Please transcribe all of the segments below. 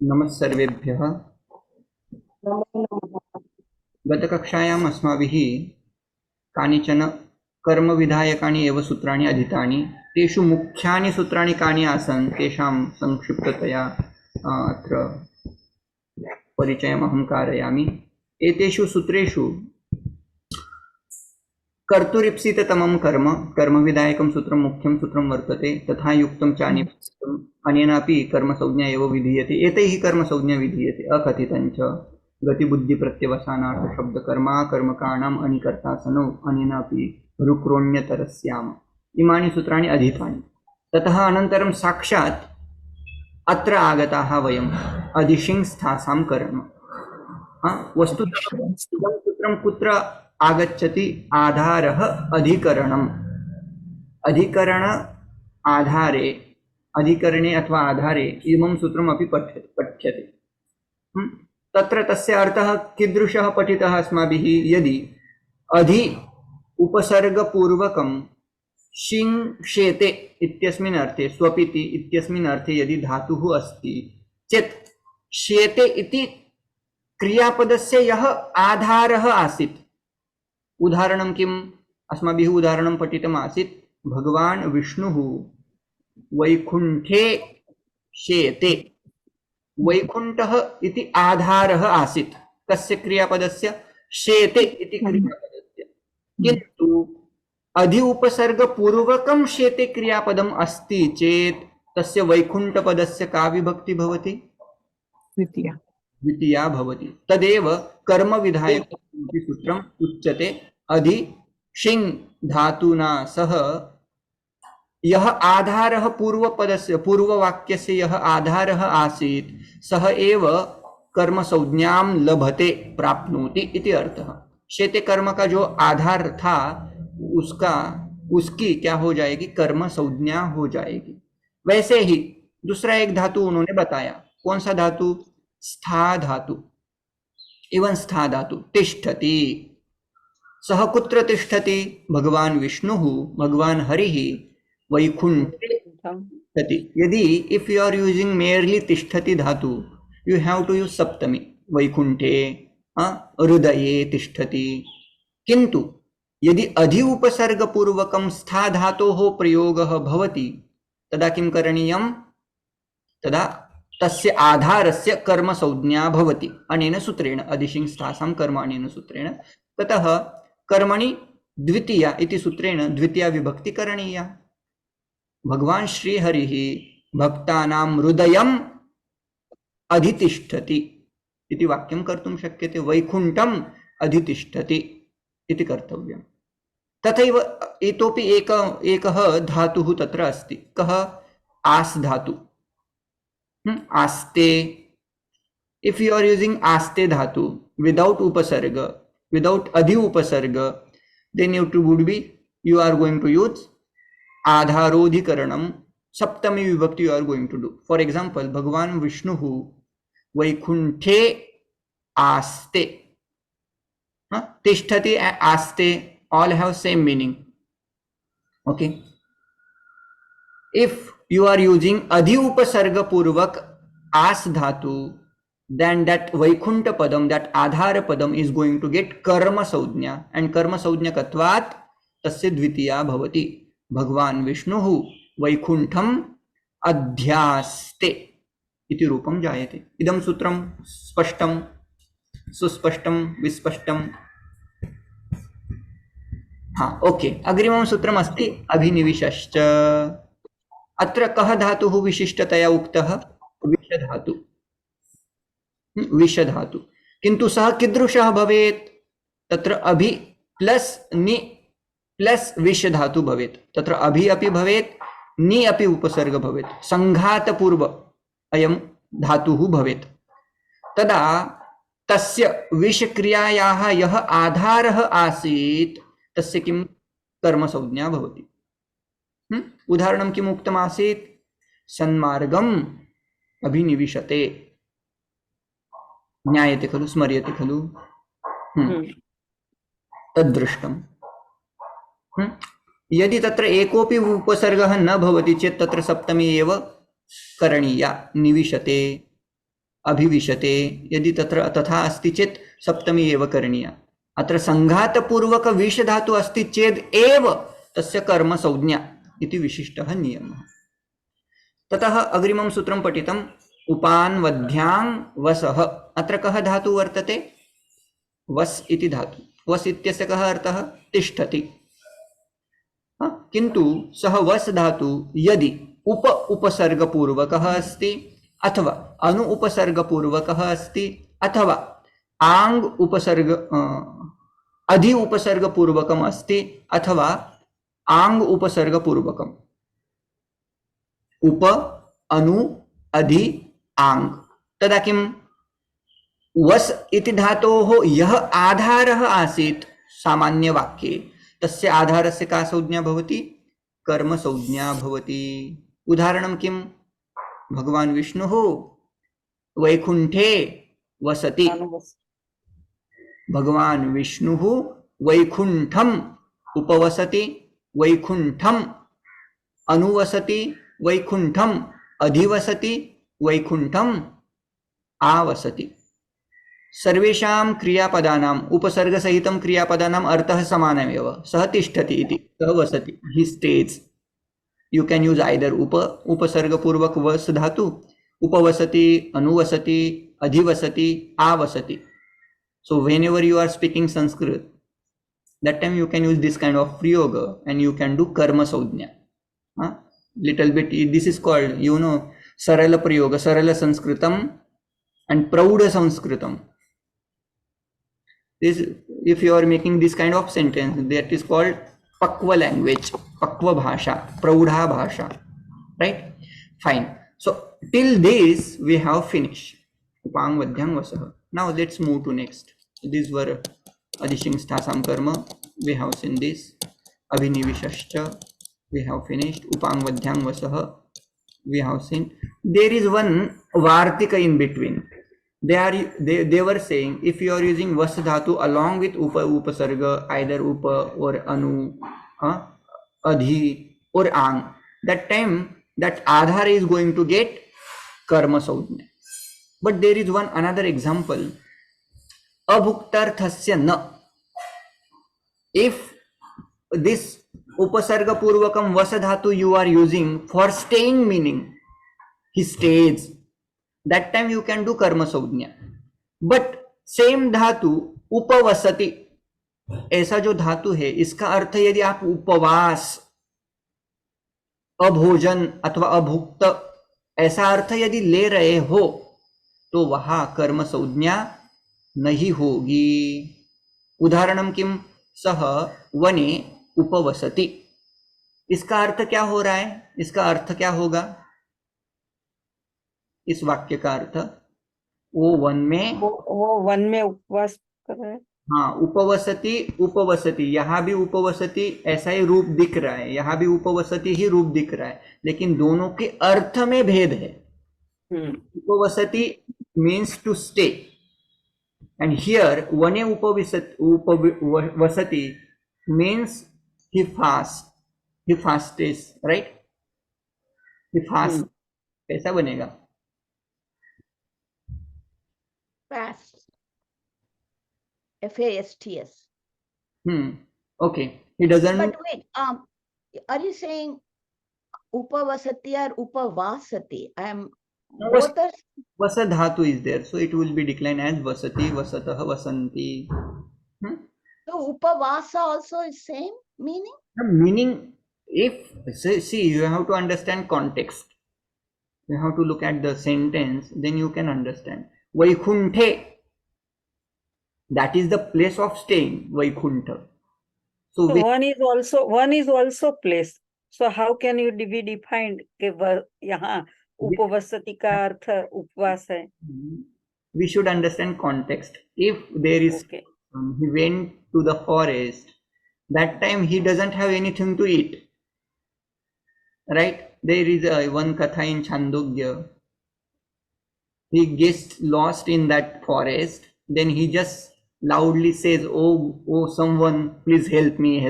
नमः सर्वेभ्यः। गतकक्षायाम् अस्माभिः कानिचन कर्मविधायकानि एव सूत्राणि अधीतानि। तेषु मुख्यानि सूत्राणि कानि आसन् तेषां संक्षिप्ततया अत्र परिचयम् अहं कारयामि। एतेषु सूत्रेषु कर्तुरीप्सिततमं कर्म कर्मविधायकं सूत्रं मुख्यं सूत्रं वर्तते, तथा युक्तं चानिप्सितम् अनेनापि कर्मसंज्ञा एव विधीयते। एतैः कर्मसंज्ञा विधीयते। अकथितञ्च गतिबुद्धिप्रत्यवसानार्थ शब्दकर्मा कर्मकाणाम् अनिकर्तासनौ अनेनापि रुक्रोण्यतरस्याम्। इमानि सूत्राणि अधीतानि। ततः अनन्तरं साक्षात् अत्र आगताः वयम् अधिशिंस्थासां कर्म। वस्तुतः इदं सूत्रं कुत्र आगच्छति? आधारः अधिकरणम्। अधिकरण आधारे अधिकरणे अथवा आधारे इमं सूत्रमपि पठ्यते। तत्र तस्य अर्थः कीदृशः पठितः अस्माभिः? यदि अधि उपसर्गपूर्वकं शिंक्षेते इत्यस्मिन् अर्थे स्वपिति इत्यस्मिन् अर्थे यदि धातुः अस्ति चेत् शेते इति क्रियापदस्य यः आधारः आसीत्, उदाहरणं किम्? अस्माभिः उदाहरणं पठितम् आसीत्, भगवान् विष्णुः वैकुण्ठे शेते। वैकुण्ठः इति आधारः आसीत् कस्य क्रियापदस्य? शेते इति क्रियापदस्य। किन्तु अधि उपसर्गपूर्वकं शेते क्रियापदम् अस्ति चेत् तस्य वैकुण्ठपदस्य का विभक्ति भवति? द्वितीया। द्वितीया भवति। तदेव कर्मविधायकं सूत्रम् उच्यते। अधि शिङ् धातुना सह यः आधारः पूर्वपदस्य पूर्ववाक्यस्य यः आधारः आसीत् सः एव कर्मसंज्ञां लभते, प्राप्नोति इति अर्थः। शेते कर्म का जो आधार था उसकी क्या हो जाएगी? कर्म संज्ञा हो जाएगी। वैसे ही दूसरा एक धातु उन्होंने बताया। कौन सा धातु? स्था धातु। इवन स्था धातु तिष्ठति। सः कुत्र तिष्ठति? भगवान विष्णुः भगवान हरिः वैकुंठे तिष्ठति। यदि if you are using merely तिष्ठति धातु, यू हैव टू यूज सप्तमी। वैकुंठे हृदये तिष्ठति। किंतु यदि अधि उपसर्ग पूर्वकं स्था धातोः प्रयोगः भवति तदा किं करणीयं? तदा तस्य आधारस्य कर्म संज्ञा भवति अनेन सूत्रेण। अधिशिं स्थासां कर्म अनेन सूत्रेण। ततः कर्मणि द्वितीया इति सूत्रेण द्वितीया विभक्ति करणीया। भगवान श्री हरिः भक्तानां हृदयम् अधितिष्ठति इति वाक्यं कर्तुं शक्यते। वैकुण्ठम् अधितिष्ठति इति कर्तव्यम्। तथैव इतोपि एकः धातुः तत्र अस्ति। कः? आस् धातु। आस्ते। इफ यू आर यूजिंग आस्ते धातु विदाउट उपसर्ग, विदाउट अधि उपसर्ग, then it would be you are going to use आधारोधिकरणम, सप्तमी विभक्ति you are going to do. For example, भगवान विष्णुः वैकुंठे आस्ते। तिष्ठति, आस्ते, all have same meaning. Okay. If you are using adhi upasarga purvak as dhatu, then that vaikunta padam, that adhara padam is going to get karma saujnya, and karma saujnya katvat tasya dvitiya bhavati. भगवान विष्णुः वैकुंठम अध्यास्ते इति रूपं जायते। इदं सूत्रं स्पष्टं, सुस्पष्टं, विस्पष्टं? Okay. अग्रिमं सूत्रम् अस्ति अभिनिविशश्च। अत्र कः धातुः विशिष्टतया उक्तः? विषधातु। विषधातु। किन्तु सः कीदृशः भवेत्? तत्र अभि प्लस नि प्लस विषधातु भवेत्। तत्र अभि अपि भवेत्, नि अपि उपसर्ग भवेत्, संघातपूर्व अयं धातुः भवेत्। तदा तस्य विषक्रियायाः यः आधारः आसीत् तस्य किं? कर्मसंज्ञा भवति। उदाहरणं किम् उक्तम् आसीत्? सन्मार्गम् अभिनिविशते। ज्ञायते खलु? स्मर्यते खलु? तद्दृष्टम्। यदि तत्र एकोपि उपसर्गः न भवति चेत् तत्र सप्तमी एव करणीया, निविशते। अभिविशते, यदि तत्र तथा अस्ति चेत् सप्तमी एव करणीया। अत्र संघातपूर्वक विष धातु अस्ति चेद् एव तस्य कर्म संज्ञा इति विशिष्टः नियमः। ततः अग्रिमं सूत्रं पठितम्, उपान्वद्ध्यां वसः। अत्र कः धातु वर्तते? वस् इति धातु। वस् इत्यस्य कः अर्थः? तिष्ठति। किन्तु सः वस् धातु यदि उपसर्गपूर्वकः अस्ति अथवा अनु उपसर्गपूर्वकः अस्ति अथवा आंग उपसर्ग अधि उपसर्गपूर्वकम् अस्ति अथवा आंग उपसर्गपूर्वकम्, उप अनु अधि आंग, तदा किं? वस् इति धातोः यः आधारः आसीत् सामान्यवाक्ये तस्य आधारस्य का संज्ञा भवति? कर्म संज्ञा भवति। उदाहरणं किं? भगवान् विष्णुः वैकुण्ठे वसति। भगवान् विष्णुः वैकुण्ठम् उपवसति, वैकुण्ठम् अनुवसति, वैकुण्ठम् अधिवसति, वैकुण्ठम् आवसति। सर्वेषां क्रियापदानाम् उपसर्गसहितं क्रियापदानाम् अर्थः समानमेव। सः तिष्ठति इति, सः वसति, he stays. You can use either उपसर्गपूर्वक वस् धातु, उपवसति, अनुवसति, अधिवसति, आवसति. So whenever you are speaking Sanskrit, that time you can use this kind of prayoga and you can do karma saujna. Little bit, this is called, sarala prayoga, sarala sanskritam and prauda sanskritam. This, if you are making this kind of sentence, that is called pakva language, pakva bhasha, praudha bhasha, right? Fine. So till this we have finished. Upang vadhyang vasah. Now let's move to next. These were adishingstha karma. We have seen this. Abhinivishascha. We have finished. Upang vadhyang vasah. We have seen. There is one vartika in between. They were saying if you are using vas dhatu along with upasarga, either upa or anu, adhi or ang, that time that adhar is going to get karma saujna. But there is one another example. Abhuktarthasya na. If this upasarga purvakam vasa dhatu you are using for staying meaning, he stays, that time you can do karma saujna. But same धातु उपवसति, ऐसा जो धातु है इसका अर्थ यदि आप उपवास, अभोजन अथवा अभुक्त ऐसा अर्थ यदि ले रहे हो तो वहां कर्म संज्ञा नहीं होगी। उदाहरणम किम? सह वने उपवसति। इसका अर्थ क्या हो रहा है? इसका अर्थ क्या होगा? इस वाक्य का अर्थ वो वन में उपवास कर रहा है। हाँ, उपवसति, उपवसति, यहाँ भी उपवसति ऐसा ही रूप दिख रहा है, यहाँ भी उपवसति ही रूप दिख रहा है, लेकिन दोनों के अर्थ में भेद है। उपवसति means to stay and here वने उपवसति means he fasts, right? He fast, कैसा बनेगा? Fast. F-A-S-T-S. Okay. He doesn't. But wait, are you saying upavasati or upavasati? I am. No, vasa dhatu is there, so it will be declined as vasati, vasatah, vasanti. So upavasa also is same meaning? The meaning, if see, you have to understand context. You have to look at the sentence, then you can understand. Vaikunthe, that is the place of staying, Vaikuntha. So one is also place. So how can you be defined कि यहाँ उपवसति का अर्थ उपवास है? We should understand context. If there is, he went to the forest, that time he doesn't have anything to eat, right? There is one katha in Chandogya. He gets lost in that forest, then he just loudly says, oh someone, please help me.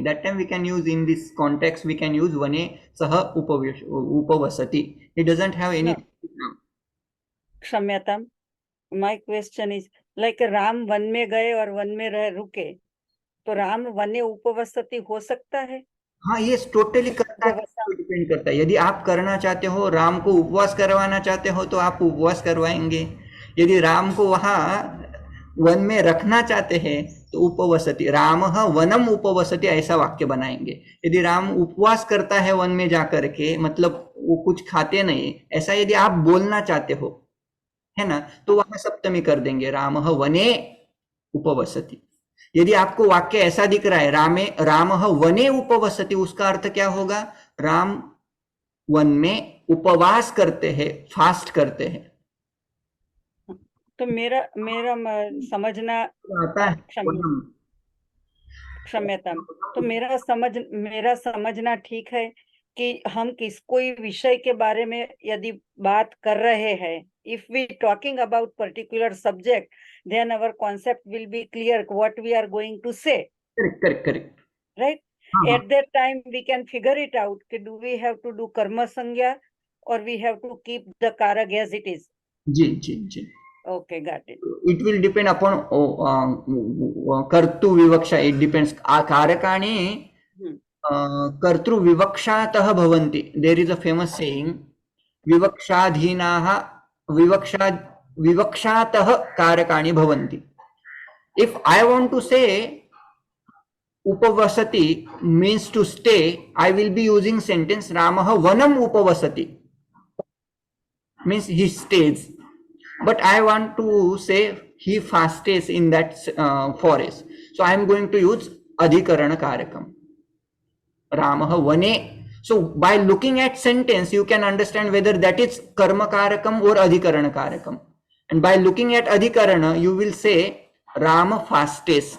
That time we can use, in this context we can use vane saha upavasati. He doesn't have anything. क्षम्यतां, my question is like Ram one में गए और one में रह रुके, तो राम वने उपवसति हो सकता है? हाँ, ये टोटली करता है, उपवसा डिपेंड करता है। यदि आप करना चाहते हो, राम को उपवास करवाना चाहते हो तो आप उपवास करवाएंगे। यदि राम को वहां वन में रखना चाहते हैं तो उपवसति, राम वनम उपवसति ऐसा वाक्य बनाएंगे। यदि राम उपवास करता है वन में जाकर के, मतलब वो कुछ खाते नहीं, ऐसा यदि आप बोलना चाहते हो, है ना, तो वहां सप्तमी कर देंगे, राम वने उपवसति। यदि आपको वाक्य ऐसा दिख रहा है, राम वने उपवसति, उसका अर्थ क्या होगा? राम वन में उपवास करते हैं, फास्ट करते हैं। तो मेरा मेरा समझना आता है क्षम्य क्षम्यतां, तो मेरा समझना ठीक है कि हम किस कोई विषय के बारे में यदि बात कर रहे हैं, if we talking about particular subject, then our concept will be clear what we are going to say, correct correct correct. right? हाँ हाँ At that time we can figure it out कि do we have to do karma sangya or we have to keep the karag as it is. जी जी जी। Okay, got it. It will depend upon कर्तृ विवक्षा, it depends. कारकाणि Hmm. कर्तृ विवक्षातः भवन्ति। There is a famous saying, विवक्षाधीनाः विवक्षा विवक्षातः कारकाणि भवन्ति। If I want to say उपवसति means to stay, I will be using sentence Ramah vanam upavasati, means he stays. But I want to say he fasts in that forest, so I am going to use adhikarana karakam, Ramah vane. So by looking at sentence you can understand whether that is karma karakam or adhikarana karakam, and by looking at adhikarana you will say Rama fasts.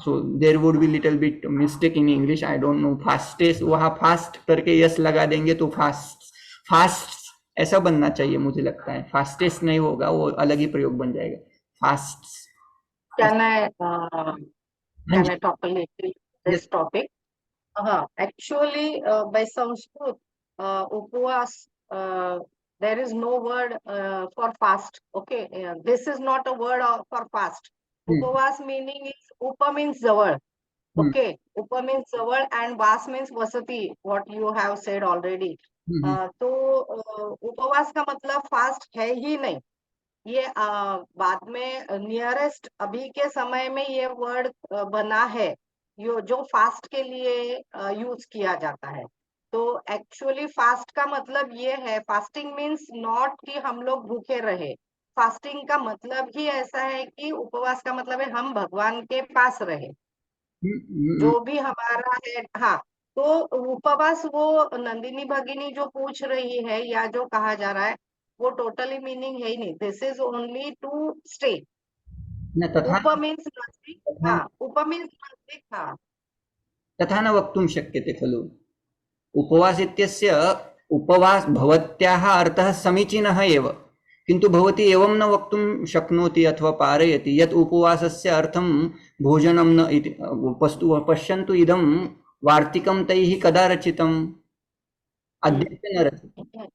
So there would be little bit mistake in English, I don't know, fastest, वहाँ fast करके yes लगा देंगे तो fast ऐसा बनना चाहिए, मुझे लगता है फास्टेस्ट नहीं होगा, वो अलग ही प्रयोग बन जाएगा, fast. Can I talk a little this topic? Actually, by Sanskrit, upvas, there is no word for fast. Okay, this is not a word for fast. Upavas meaning is upa means zavar. Okay, upa means zavar and vas means vasati. What you have said already. तो उपवास का मतलब fast है ही नहीं, ये बाद में नियरेस्ट अभी के समय में ये वर्ड बना है, जो फास्ट के लिए यूज किया जाता है। तो एक्चुअली फास्ट का मतलब ये है, फास्टिंग मीन्स नॉट कि हम लोग भूखे रहे, फास्टिंग का मतलब ही ऐसा है कि उपवास का मतलब है हम भगवान के पास रहे, जो भी हमारा है। हाँ, तो उपवास वो नंदिनी भगिनी जो पूछ रही है या जो कहा जा रहा है वो टोटली मीनिंग है ही नहीं, this is only to stay. उप मीन्स नजदीक, हाँ, उप मीन्स नजदीक, हाँ। तथा न वक्तुं शक्यते खलु, उपवास इत्यस्य उपवास भवत्याः अर्थः समीचीनः एव, किन्तु भवती एवं न वक्तुं शक्नोति अथवा पारयति यत् उपवासस्य अर्थं भोजनं न इति। पश्यन्तु, इदं वार्तिकं तैः कदा रचितम्? अद्यत्वे न रचितम्,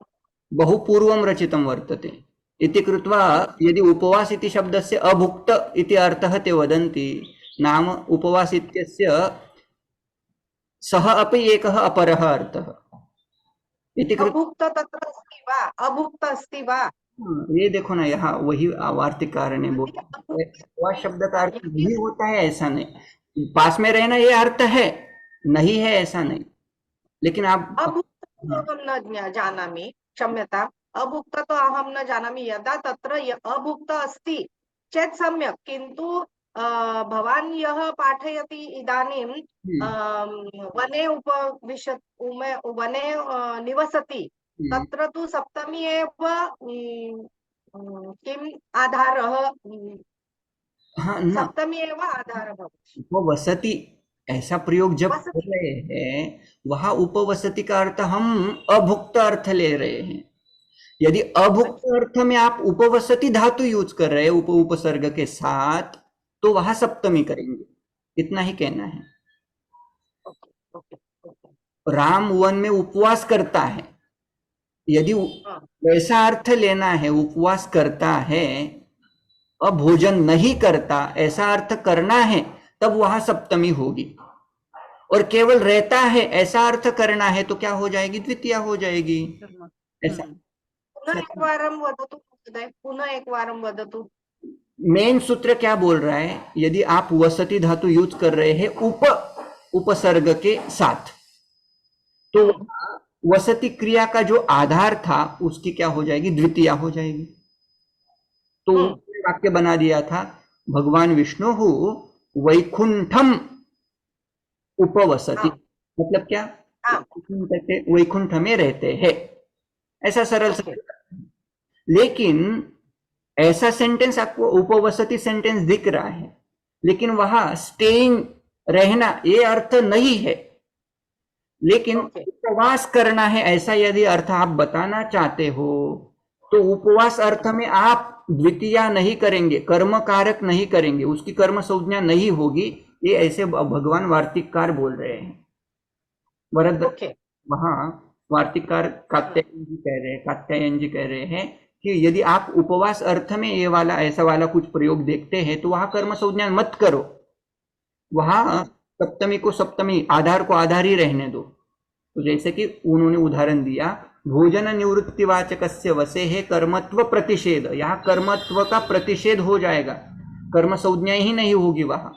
बहु पूर्वं रचितं वर्तते। इति कृत्वा यदि उपवास इति शब्दस्य अभुक्त इति अर्थः ते वदन्ति, नाम उपवास इत्यस्य सः अपि एकः अपरः अर्थः इति कृत्वा अभुक्त तत्र अस्ति वा, अभुक्त अस्ति वा, ये देखो ना, यहाँ वही वार्तिककार ने बोला, उपवास शब्द का अर्थ नहीं होता है ऐसा नहीं, पास में रहना ये अर्थ है, नहीं है ऐसा नहीं, लेकिन आप अभुक्त अहं न जानामि, क्षम्यताम्, अभुक्त तो अहं न जानामि, यदा तत्र अभुक्त अस्ति चेत् सम्यक्, किन्तु भवान् यः पाठयति इदानीं वने उपविशत्, वने निवसति, तत्र तु सप्तमी एव किम् आधारः, सप्तमी एव आधारः भवति। उपवसति ऐसा प्रयोग जब कर रहे हैं, वहां उपवसति का अर्थ हम अभुक्त अर्थ ले रहे हैं। यदि अभुक्त अर्थ में आप उपवसति धातु यूज कर रहे हैं उपसर्ग के साथ, तो वहां सप्तमी करेंगे, इतना ही कहना है। राम वन में उपवास करता है, यदि वैसा अर्थ लेना है, उपवास करता है और भोजन नहीं करता, ऐसा अर्थ करना है, तब वहां सप्तमी होगी। और केवल रहता है ऐसा अर्थ करना है तो क्या हो जाएगी? द्वितीया हो जाएगी। ऐसा पुनः एकवारं वदतु महोदय, पुनः एकवारं वदतु। मेन सूत्र क्या बोल रहा है? यदि आप वसति धातु यूज कर रहे हैं उपसर्ग के साथ, तो वसति क्रिया का जो आधार था उसकी क्या हो जाएगी? द्वितीया हो जाएगी। तो वाक्य बना दिया था, भगवान विष्णु वैकुंठम उपवसति। मतलब क्या? वैकुंठ में रहते हैं, ऐसा सरल लेकिन ऐसा सेंटेंस आपको उपवसति सेंटेंस दिख रहा है, लेकिन वहां स्टेइंग रहना ये अर्थ नहीं है। लेकिन उपवास करना है ऐसा यदि अर्थ आप बताना चाहते हो तो उपवास अर्थ में आप द्वितीया नहीं करेंगे, कर्म कारक नहीं करेंगे, उसकी कर्म संज्ञा नहीं होगी। ये ऐसे भगवान वार्तिककार बोल रहे हैं। वरद वहां वार्तिककार कात्यायन जी कह रहे हैं कि यदि आप उपवास अर्थ में ये वाला ऐसा वाला कुछ प्रयोग देखते हैं तो वहां कर्म संज्ञा मत करो, वहां सप्तमी को सप्तमी, आधार को आधार ही रहने दो। तो जैसे कि उन्होंने उदाहरण दिया, भोजन निवृत्तिवाचकस्य वसे है कर्मत्व प्रतिषेध, यहाँ कर्मत्व का प्रतिषेध हो जाएगा, कर्म संज्ञा ही नहीं होगी वहां।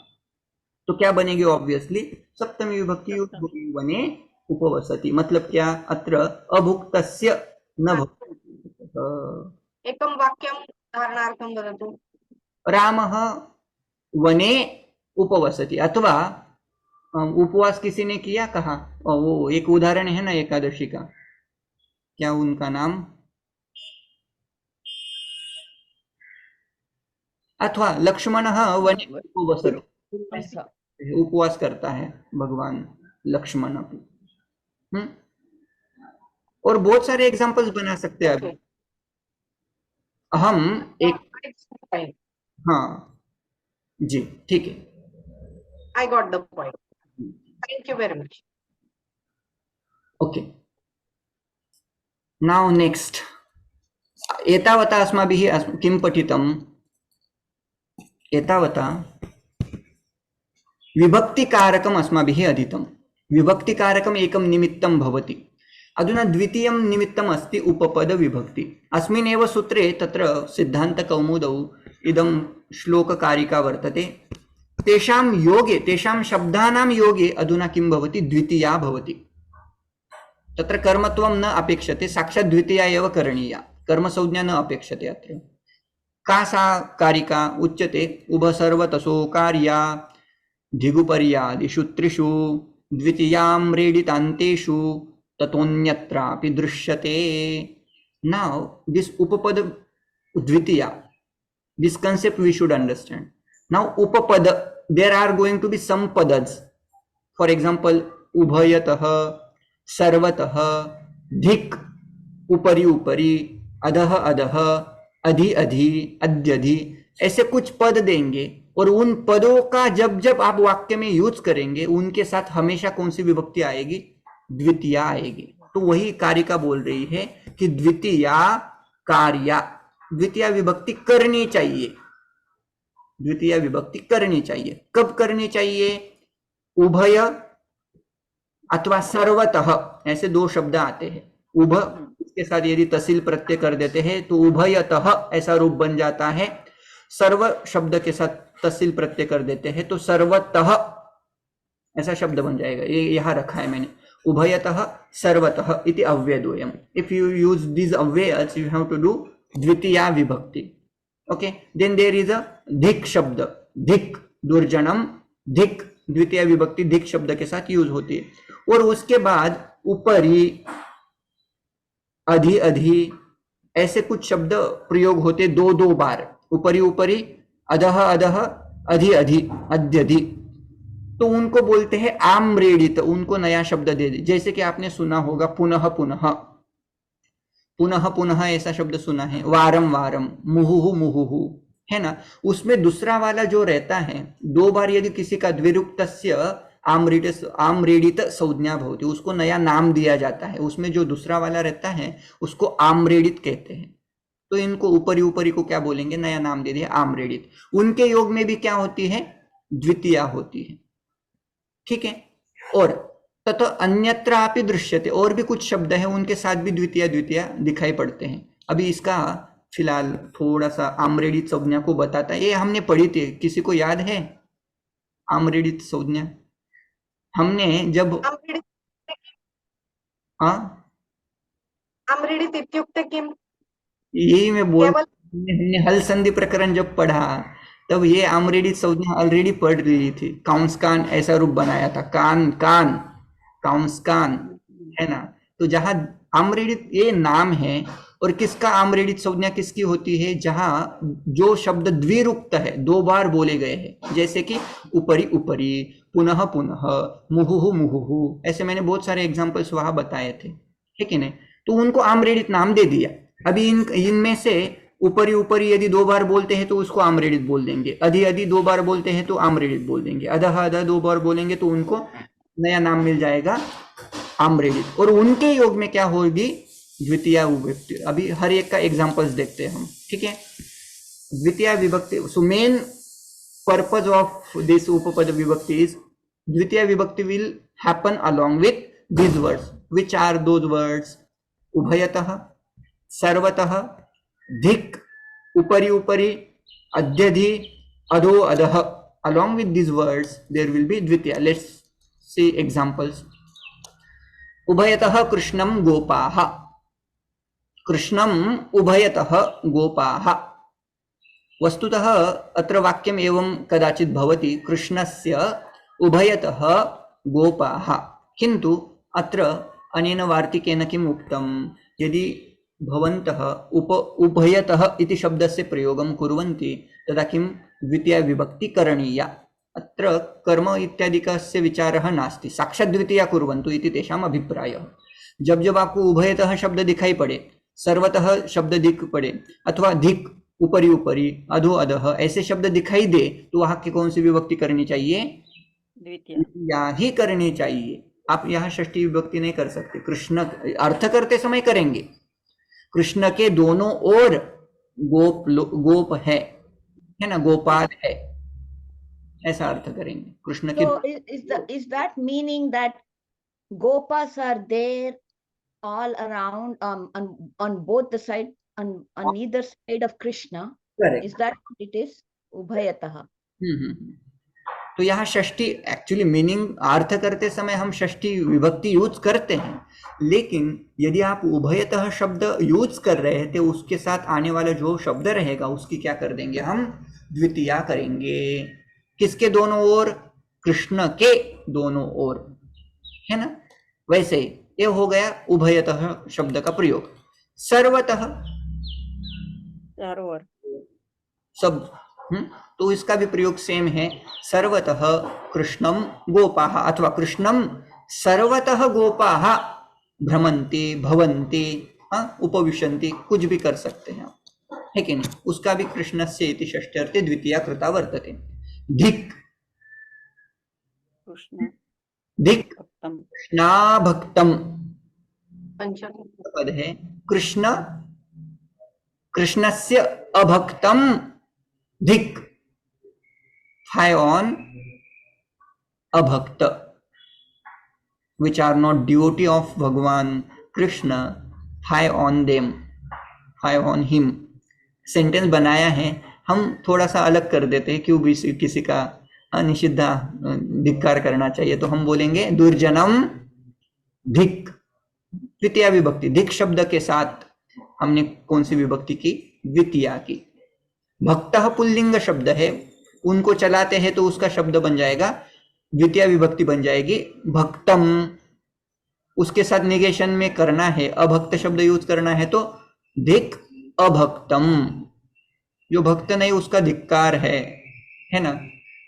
तो क्या बनेगी? ऑब्वियसली सप्तमी विभक्ति होगी, वने उपवसति। मतलब क्या? अत्र अभुक्तस्य न भुक्तः। एकं वाक्यं उदाहरणार्थं वदतु। रामः वने उपवसति, अथवा उपवास किसी ने किया, कहा, वो एक उदाहरण है ना एकादशी का, क्या उनका नाम? अथवा लक्ष्मणः वने उपवसति, उपवास करता है भगवान लक्ष्मण। और बहुत सारे एग्जांपल्स बना सकते हैं अभी हम एक। हाँ जी, ठीक है, I got the point. Thank you very much. Okay, now next. एतावता अस्माभिः किं पठितम्? एतावता विभक्तिकारकम् अस्माभिः अधीतम्। विभक्तिकारकम् एकं निमित्तं भवति। अधुना द्वितीयं निमित्तम् अस्ति उपपद विभक्ति। अस्मिन् एव सूत्रे तत्र सिद्धान्तकौमुदौ इदं श्लोककारिका वर्तते। तेषां योगे, तेषां शब्दानां योगे अधुना किं भवति? द्वितीया भवति। तत्र कर्मत्वं न अपेक्षते, साक्षात् द्वितीया एव करणीया, कर्मसंज्ञा न अपेक्षते। अत्र का सा कारिका उच्यते? उभसर्वतसो कार्या धिगुपर्यादिषु त्रिषु द्वितीयां रेडितान्तेषु ततोऽन्यत्रापि दृश्यते। Now this upapada dvitiya, this concept we should understand. Now upapada, there are going to be some padas. For example, ubhayatah, sarvatah, dhik, upari upari, अधः अधः, अधि अधि, अद्यधि, ऐसे कुछ पद देंगे और उन पदों का जब जब आप वाक्य में यूज करेंगे उनके साथ हमेशा कौन सी विभक्ति आएगी? द्वितीया आएगी। तो वही कारिका बोल रही है कि द्वितीया कार्या, द्वितीया विभक्ति करनी चाहिए, द्वितीया विभक्ति करनी चाहिए। कब करनी चाहिए? उभय अथवा सर्वतः, ऐसे दो शब्द आते हैं। उभ इसके साथ यदि तहसील प्रत्यय कर देते हैं तो उभयतः ऐसा रूप बन जाता है। सर्व शब्द के साथ तहसील प्रत्यय कर देते हैं तो सर्वतः ऐसा शब्द बन जाएगा। ये यहाँ रखा है मैंने, उभयतः सर्वतः इति अव्ययद्वयम्। इफ यू यूज दिस अव्ययस यू हैव टू डू द्वितीया विभक्ति। Okay, then there is a धिक शब्द, धिक दुर्जनम, धिक द्वितीय विभक्ति धिक शब्द के साथ यूज होती है। और उसके बाद ऊपरी, अधि अधि, ऐसे कुछ शब्द प्रयोग होते दो दो बार, ऊपरी ऊपरी, अधः अधः, अधि अधि, अद्यधि। तो उनको बोलते हैं आम्रेडित, उनको नया शब्द दे दे। जैसे कि आपने सुना होगा पुनः पुनः, पुनः पुनः ऐसा शब्द सुना है, वारम वारम, मुहुहु मुहुहु, है ना। उसमें दूसरा वाला जो रहता है, दो बार यदि किसी का द्विरुक्तस्य आम्रेडित संज्ञा भवति, उसको नया नाम दिया जाता है। उसमें जो दूसरा वाला रहता है उसको आम्रेडित कहते हैं। तो इनको ऊपरी ऊपरी को क्या बोलेंगे, नया नाम दे दिया आम्रेडित। उनके योग में भी क्या होती है, द्वितीया होती है, ठीक है। और तथा अन्यत्रापि दृश्यते, और भी कुछ शब्द है उनके साथ भी द्वितीया द्वितीया दिखाई पड़ते हैं। अभी इसका फिलहाल थोड़ा सा आम्रेडित संज्ञा को बताता है, ये हमने पढ़ी थी, किसी को याद है आम्रेडित संज्ञा? हमने जब हाँ आम्रेडित इत्युक्ते किम? यही मैं बोल, केवल हमने हल संधि प्रकरण जब पढ़ा तब ये आम्रेडित संज्ञा ऑलरेडी पढ़ ली थी। काउंसकान ऐसा रूप बनाया था, कान कान काउंसकान, है ना। तो जहां आम्रेडित ये नाम है, और किसका आम्रेडित संज्ञा किसकी होती है, जहां जो शब्द द्विरुक्त है, दो बार बोले गए हैं, जैसे कि उपरी उपरी, पुनः पुनः, मुहुहु मुहुहु, ऐसे मैंने बहुत सारे एग्जांपल्स वहां बताए थे, ठीक है ना। तो उनको आम्रेडित नाम दे दिया। अभी इनमें से ऊपरी ऊपरी यदि दो बार बोलते हैं तो उसको आम्रेडित बोल देंगे, अधि अधि दो बार बोलते हैं तो आम्रेडित बोल देंगे, अधः अधः दो बार बोलेंगे तो उनको नया नाम मिल जाएगा आम्रेडित। और उनके योग में क्या होगी, द्वितीया विभक्ति। अभी हर एक का एग्जांपल्स देखते हैं हम, ठीक है। द्वितीया विभक्ति, so main purpose of this उपपद विभक्ति इज द्वितीया विभक्ति will happen along with these words, which are those words, उभयतः, सर्वतः, धिक्, उपरि उपरि, अध्यधि, अधो अधः। Along with these words there will be Dwitiya. Let's see examples. उभयतः कृष्णं गोपाः, कृष्णम् उभयतः गोपाः। वस्तुतः अत्र वाक्यम् एवं कदाचित् भवति, कृष्णस्य उभयतः गोपाः, किन्तु अत्र अनेन वार्तिकेन किम् उक्तं, यदि भवन्तः उभयतः इति शब्दस्य प्रयोगं कुर्वन्ति तदा किं द्वितीया विभक्ति करणीया। अत्र कर्म इत्यादिकस्य विचारः नास्ति, साक्षात् द्वितीया कुर्वन्तु इति तेषाम् अभिप्रायः। जब जब आपको उभयतः शब्द दिखाई पड़े, सर्वतः शब्द दिख पड़े, अथवा धिक, ऊपरी ऊपरी, अधो अधः ऐसे शब्द दिखाई दे, तो वहां की कौन सी विभक्ति करनी चाहिए, द्वितीया ही करनी चाहिए। आप यहाँ षष्ठी विभक्ति नहीं कर सकते। कृष्ण अर्थ करते समय करेंगे, कृष्ण के दोनों ओर गोप है ना, गोपाल है, ऐसा अर्थ करेंगे कृष्ण के। So is that meaning that gopas are there all around on both the side on either side of Krishna? Correct. Is that what it is? Ubhayatah. तो यहाँ षष्ठी एक्चुअली मीनिंग, अर्थ करते समय हम षष्ठी विभक्ति यूज करते हैं, लेकिन यदि आप उभयतः शब्द यूज कर रहे थे, उसके साथ आने वाला जो शब्द रहेगा उसकी क्या कर देंगे, हम द्वितीया करेंगे। किसके दोनों ओर, कृष्ण के दोनों ओर, है ना। वैसे ये हो गया उभयतः शब्द का प्रयोग। सर्वतः, चारों ओर, सब, तो इसका भी प्रयोग सेम है। सर्वतः कृष्णम गोपाः, अथवा कृष्णम सर्वतः गोपाः भ्रमन्ति भवन्ति, उपविशन्ति, कुछ भी कर सकते हैं, है कि नहीं। उसका भी कृष्णस्य इति षष्ठ्यर्थे द्वितीया कृता वर्तते। धिक्, धिक् कृष्णा भक्तम पद है, कृष्ण कृष्णस्य अभक्तम धिक्, फाइव ऑन अभक्त, which are not devotee of भगवान Krishna, fie on them, fie on him. Sentence बनाया है, हम थोड़ा सा अलग कर देते हैं, क्यों भी किसी का निषिद्ध धिक्कार करना चाहिए, तो हम बोलेंगे दुर्जनम धिक्, द्वितीया विभक्ति। धिक् शब्द के साथ हमने कौन सी विभक्ति की, द्वितीया की। भक्तः पुल्लिंग शब्द है, उनको चलाते हैं तो उसका शब्द बन जाएगा, द्वितीया विभक्ति बन जाएगी भक्तम। उसके साथ निगेशन में करना है, अभक्त शब्द यूज करना है तो धिक् अभक्तम, जो भक्त नहीं उसका धिक्कार है ना।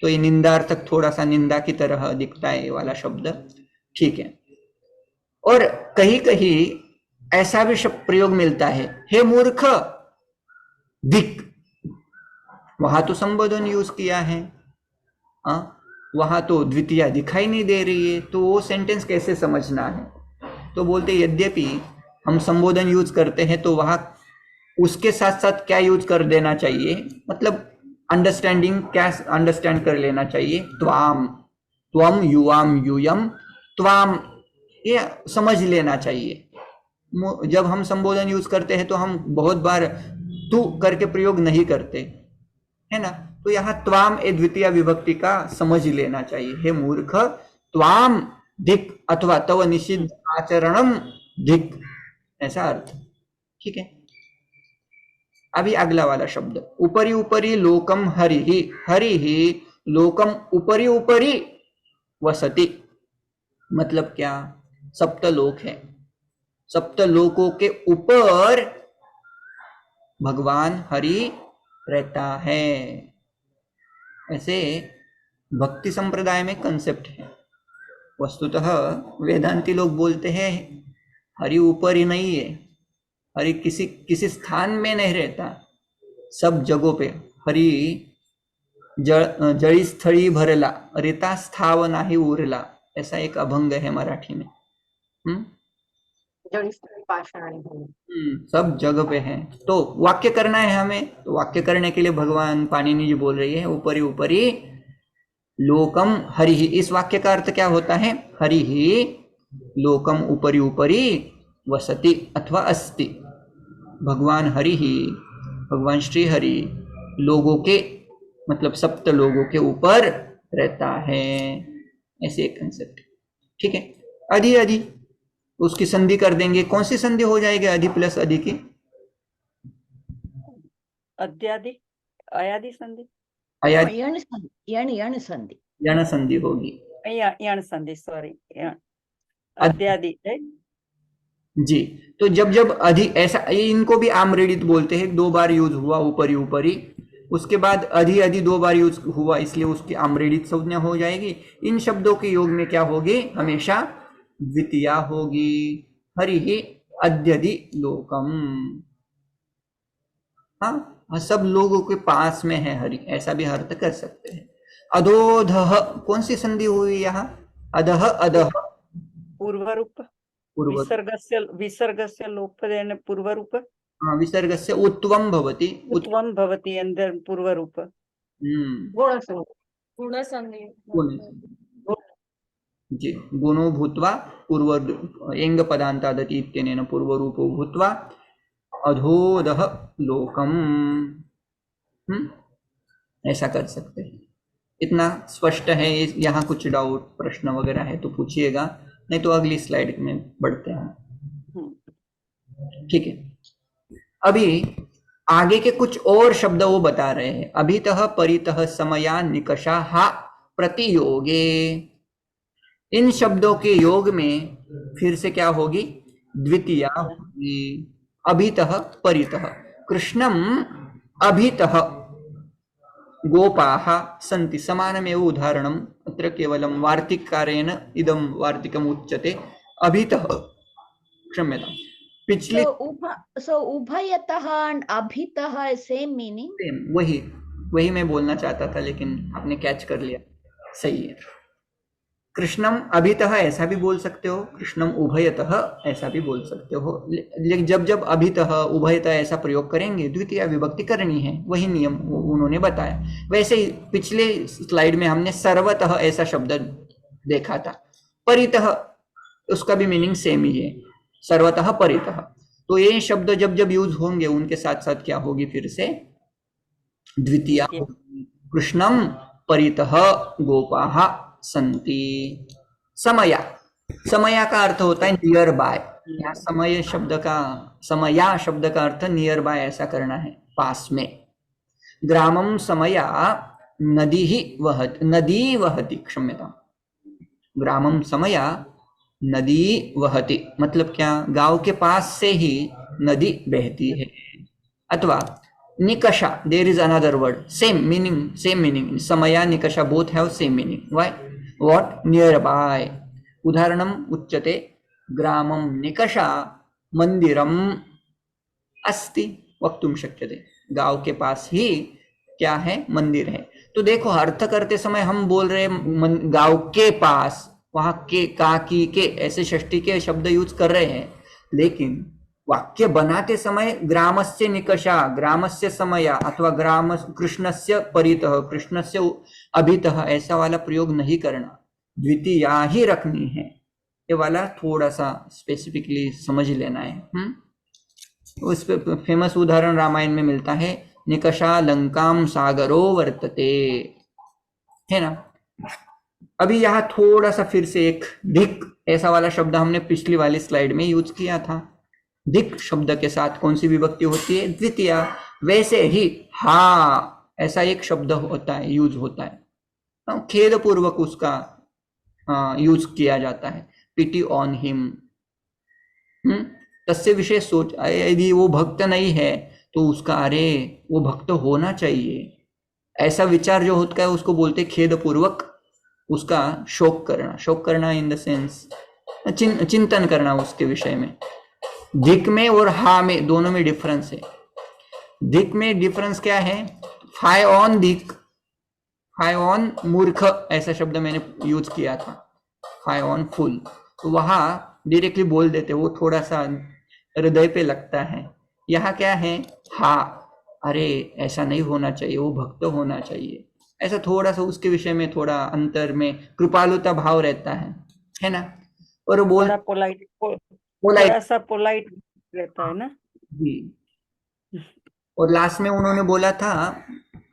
तो ये निंदार्थक, थोड़ा सा निंदा की तरह दिखता है ये वाला शब्द, ठीक है। और कहीं कहीं ऐसा भी शब्द प्रयोग मिलता है, हे मूर्ख धिक्, वहां तो संबोधन यूज किया है, वहां तो द्वितीया दिखाई नहीं दे रही है, तो वो सेंटेंस कैसे समझना है? तो बोलते यद्यपि हम संबोधन यूज करते हैं तो वहां उसके साथ साथ क्या यूज कर देना चाहिए, मतलब अंडरस्टैंडिंग क्या अंडरस्टैंड कर लेना चाहिए, त्वाम, त्वम, युवाम, यूयम, त्वाम, ये समझ लेना चाहिए। जब हम संबोधन यूज करते हैं तो हम बहुत बार तू करके प्रयोग नहीं करते, है ना? तो यहाँ त्वाम ए द्वितीय विभक्ति का समझ लेना चाहिए। हे मूर्ख, त्वाम धिक अथवा तव निषिद्ध आचरणम धिक, ऐसा अर्थ। ठीक है, अभी अगला वाला शब्द, उपरी उपरी लोकम हरिहि, हरिहि लोकम उपरी उपरी वसति, मतलब क्या? सप्तलोक है, सप्तलोकों के ऊपर भगवान हरि रहता है, ऐसे भक्ति संप्रदाय में कंसेप्ट है। वस्तुतः वेदांती लोग बोलते हैं हरि ऊपर ही नहीं है, हरि किसी किसी स्थान में नहीं रहता, सब जगहों पे हरि जळी स्थळी भरला, रिता स्थाव नाही उरला, ऐसा एक अभंग है मराठी में। जड़ी स्थली पाषाणी हूँ। सब जगह पे है। तो वाक्य करना है हमें, तो वाक्य करने के लिए भगवान पाणिनि जी बोल रही है ऊपरी ऊपरी लोकम हरिहि। इस वाक्य का अर्थ क्या होता है? हरिहि लोकम ऊपरी ऊपरी वसति अथवा अस्ति। भगवान हरिहि, भगवान श्री हरि लोगों के मतलब सप्त लोगों के ऊपर रहता है, ऐसे एक कंसेप्ट। ठीक है, अधि अधि उसकी संधि कर देंगे। कौन सी संधि हो जाएगी अधि प्लस अधि की? अद्यादि, अयादि संधि, अया यण संधि, यण संधि। यण संधि होगी। यण संधि, सॉरी, अद्यादि है जी। तो जब जब अधि, ऐसा इनको भी आम्रेडित बोलते हैं, 2 बार यूज हुआ ऊपरी ऊपरी, उसके बाद अधि अधि 2 बार यूज हुआ, इसलिए उसकी आम्रेडित संज्ञा हो जाएगी। इन शब्दों के योग में क्या होगी? हमेशा द्वितीया होगी। हरि ही अद्यदि लोकम, हाँ, सब लोगों के पास में है हरि, ऐसा भी अर्थ कर सकते हैं। अधोधह, कौन सी संधि हुई यहाँ? अधह अधह पूर्वरूप, पूर्व, विसर्गस्य लोपदेन पूर्वरूप, विसर्गस्य उत्वम भवति, उत्वम भवति अंदर पूर्वरूप। गुणसंधि, गुणसंधि। गुण, जी, गुणो भूत्वा पूर्व एंग पदांतादति इत्यनेन पूर्वरूपो भूत्वा अधोदह लोकम, ऐसा कर सकते हैं। इतना स्पष्ट है? यहाँ कुछ डाउट प्रश्न वगैरह है तो पूछिएगा, नहीं तो अगली स्लाइड में बढ़ते हैं। ठीक है, अभी आगे के कुछ और शब्द वो बता रहे हैं। अभितः परितः समया निकषा हा प्रतियोगे, इन शब्दों के योग में फिर से क्या होगी? द्वितीया होगी। अभितः परितः, कृष्णम अभितः गोपाः सन्ति, समानमेव उदाहरणम्, अत्र केवलं वार्तिकारेण इदं वार्तिकम् उच्यते। अभितः, क्षम्यताम्, पिछले So उभयतः and अभितः सेम मीनिंग? वही मैं बोलना चाहता था, लेकिन आपने कैच कर लिया, सही है। कृष्णम अभितः ऐसा भी बोल सकते हो, कृष्णम उभयतः ऐसा भी बोल सकते हो, लेकिन जब जब अभितः उभयतः ऐसा प्रयोग करेंगे द्वितीय विभक्ति करनी है, वही नियम उन्होंने बताया। वैसे ही पिछले स्लाइड में हमने सर्वतः ऐसा शब्द देखा था, परितः उसका भी मीनिंग सेम ही है, सर्वतः परितः। तो ये शब्द जब जब यूज होंगे उनके साथ साथ क्या होगी? फिर से द्वितीया। कृष्णम परितः गोपाः संति। समया, समया का अर्थ होता है नियर बाय। यहाँ समय शब्द का, समया शब्द का अर्थ नियर बाय ऐसा करना है, पास में। ग्रामम समया नदी ही वहति, नदी वहति, क्षम्यता, ग्रामम समया नदी वहति, मतलब क्या? गांव के पास से ही नदी बहती है। अथवा निकषा, there is another word, same meaning, समया निकषा both have same meaning. Why? What? Near by. उदाहरणम उच्यते, ग्रामम निकषा मंदिरम अस्ति वक्तुम शक्यते, गांव के पास ही क्या है? मंदिर है। तो देखो अर्थ करते समय हम बोल रहे गांव के पास, वहां के, का, की, के ऐसे षष्ठी के शब्द यूज कर रहे हैं, लेकिन वाक्य बनाते समय ग्रामस्य निकषा, ग्रामस्य समया अथवा ग्राम कृष्णस्य परितः, कृष्णस्य अभितः ऐसा वाला प्रयोग नहीं करना, द्वितीया ही रखनी है। ये वाला थोड़ा सा स्पेसिफिकली समझ लेना है। उस पे फेमस उदाहरण रामायण में मिलता है, निकषा लंकाम सागरो वर्तते, है ना। अभी यहाँ थोड़ा सा फिर से एक धिक ऐसा वाला शब्द हमने पिछली वाली स्लाइड में यूज किया था। धिक शब्द के साथ कौन सी विभक्ति होती है? द्वितीया। वैसे ही हा ऐसा एक शब्द होता है, यूज होता है, खेद पूर्वक उसका यूज किया जाता है। पिटी ऑन हिम, तस्य विशेष सोच, यदि वो भक्त नहीं है तो उसका अरे वो भक्त होना चाहिए, ऐसा विचार जो होता है उसको बोलते खेद पूर्वक उसका शोक करना। शोक करना इन द सेंस चिंतन करना उसके विषय में। धिक में और हा में दोनों में डिफरेंस है। धिक में डिफरेंस क्या है? फाय ऑन धिक, फाय ऑन मूर्ख ऐसा शब्द मैंने यूज किया था, फाय ऑन फुल, तो वहां डायरेक्टली बोल देते, वो थोड़ा सा हृदय पे लगता है। यहाँ क्या है? हा, अरे ऐसा नहीं होना चाहिए, वो भक्त होना चाहिए, ऐसा थोड़ा सा उसके विषय में थोड़ा अंतर में कृपालुता भाव रहता है ना। और वो बोल थोड़ा पोलाइट, पोलाइट थोड़ा सा पोलाइट रहता है ना जी। और लास्ट में उन्होंने बोला था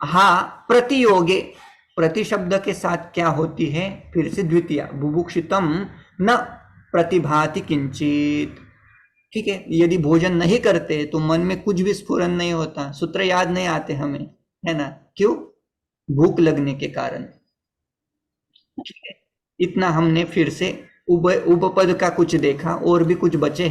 हाँ प्रतियोगे, प्रति शब्द के साथ क्या होती है? फिर से द्वितीया, बुभुक्षितम न प्रतिभाति किंचित। ठीक है, यदि भोजन नहीं करते तो मन में कुछ भी स्फुरन नहीं होता, सूत्र याद नहीं आते हमें, है ना। क्यों? भूख लगने के कारण। ठीक है, इतना हमने फिर से उपपद का कुछ देखा, और भी कुछ बचे